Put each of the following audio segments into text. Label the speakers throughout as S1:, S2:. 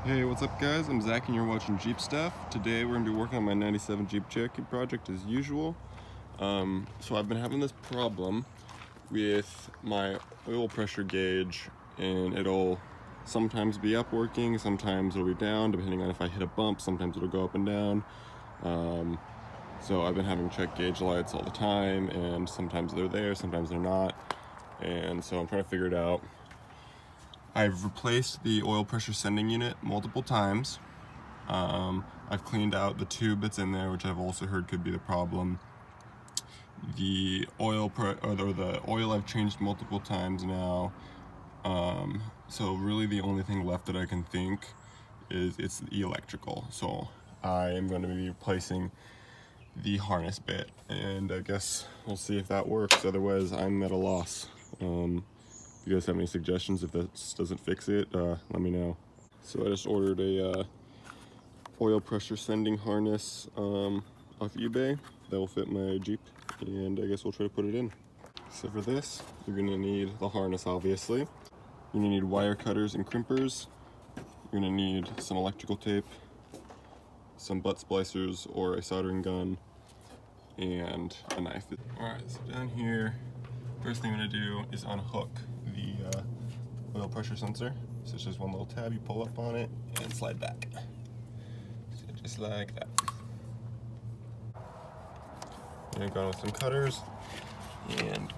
S1: Hey, what's up guys? I'm Zach and you're watching Jeep Stuff. Today we're going to be working on my 97 Jeep Cherokee project as usual. So I've been having this problem with my oil pressure gauge, and it'll sometimes be up working, sometimes it'll be down depending on if I hit a bump, sometimes it'll go up and down. So I've been having check gauge lights all the time, and sometimes they're there, sometimes they're not, and so I'm trying to figure it out. I've replaced the oil pressure sending unit multiple times. I've cleaned out the tube that's in there, which I've also heard could be the problem. The oil I've changed multiple times now. So really the only thing left that I can think is it's the electrical. So I am going to be replacing the harness bit, and I guess we'll see if that works. Otherwise, I'm at a loss. If you guys have any suggestions, if this doesn't fix it, let me know. So I just ordered a oil pressure sending harness off eBay that will fit my Jeep, and I guess we'll try to put it in. So for this, you're gonna need the harness, obviously. You're gonna need wire cutters and crimpers. You're gonna need some electrical tape, some butt splicers or a soldering gun, and a knife. Alright, so down here, first thing I'm gonna do is unhook the oil pressure sensor. So it's just one little tab, you pull up on it and slide back. So just like that. And I'm going with some cutters and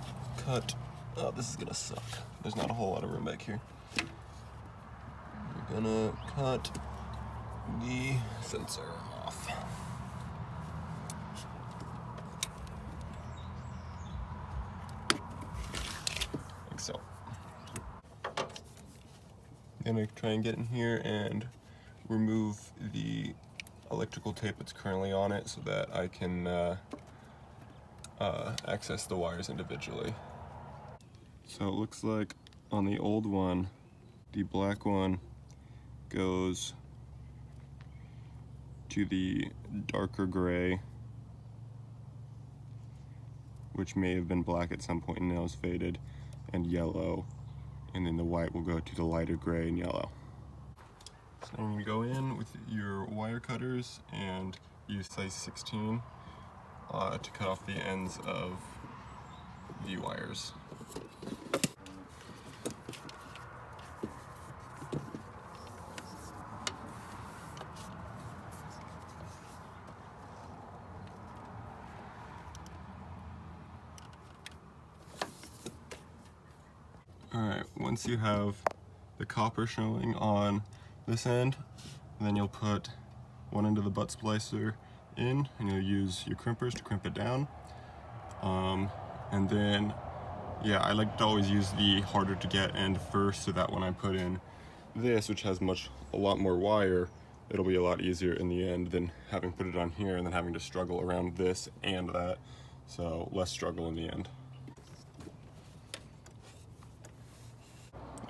S1: cut. Oh, this is gonna suck. There's not a whole lot of room back here. We're gonna cut the sensor off. Like so. I'm gonna try and get in here and remove the electrical tape that's currently on it so that I can access the wires individually. So it looks like on the old one, the black one goes to the darker gray, which may have been black at some point and now is faded, and yellow, and then the white will go to the lighter gray and yellow. So I'm going to go in with your wire cutters and use size 16 to cut off the ends of the wires. Alright, once you have the copper showing on this end, then you'll put one end of the butt splicer in, and you'll use your crimpers to crimp it down. And then, yeah, I like to always use the harder to get end first, so that when I put in this, which has a lot more wire, it'll be a lot easier in the end than having put it on here and then having to struggle around this and that. So less struggle in the end.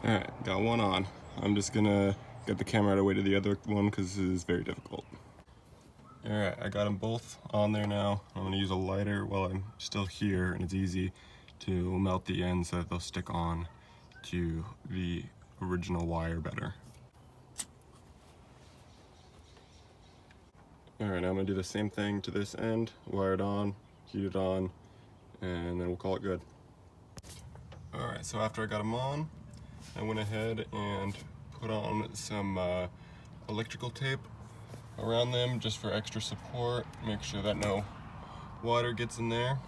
S1: Alright, got one on. I'm just gonna get the camera out of the way to the other one because this is very difficult. Alright, I got them both on there now. I'm gonna use a lighter while I'm still here, and it's easy to melt the ends so that they'll stick on to the original wire better. Alright, now I'm gonna do the same thing to this end, wire it on, heat it on, and then we'll call it good. Alright, so after I got them on, I went ahead and put on some electrical tape around them just for extra support, make sure that no water gets in there.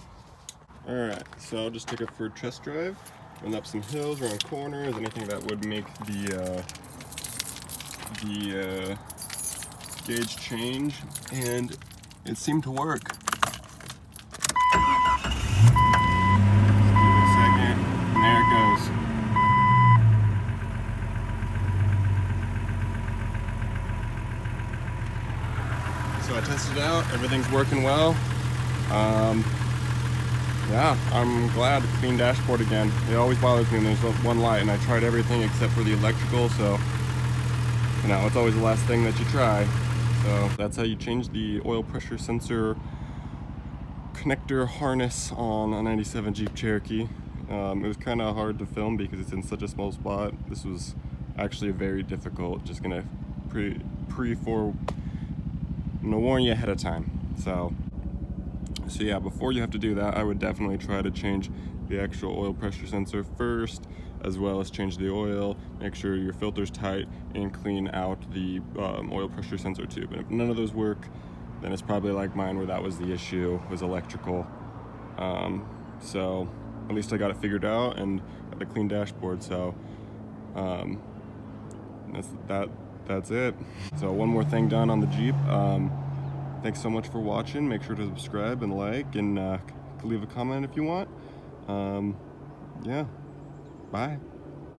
S1: Alright, so I'll just take it for a test drive, run up some hills, around corners, anything that would make the gauge change, and it seemed to work. Just give it a second, and there it goes. So I tested it out, everything's working well. Yeah, I'm glad. Clean dashboard again. It always bothers me when there's one light, and I tried everything except for the electrical, so you know, it's always the last thing that you try. So that's how you change the oil pressure sensor connector harness on a 97 Jeep Cherokee. It was kind of hard to film because it's in such a small spot. This was actually very difficult, just gonna I'm gonna warn you ahead of time. So yeah, before you have to do that, I would definitely try to change the actual oil pressure sensor first, as well as change the oil, make sure your filter's tight, and clean out the oil pressure sensor tube. And if none of those work, then it's probably like mine where that was the issue, was electrical. So at least I got it figured out and got the clean dashboard. So that's it. So one more thing done on the Jeep. Thanks so much for watching. Make sure to subscribe and like, and leave a comment if you want. Yeah, bye.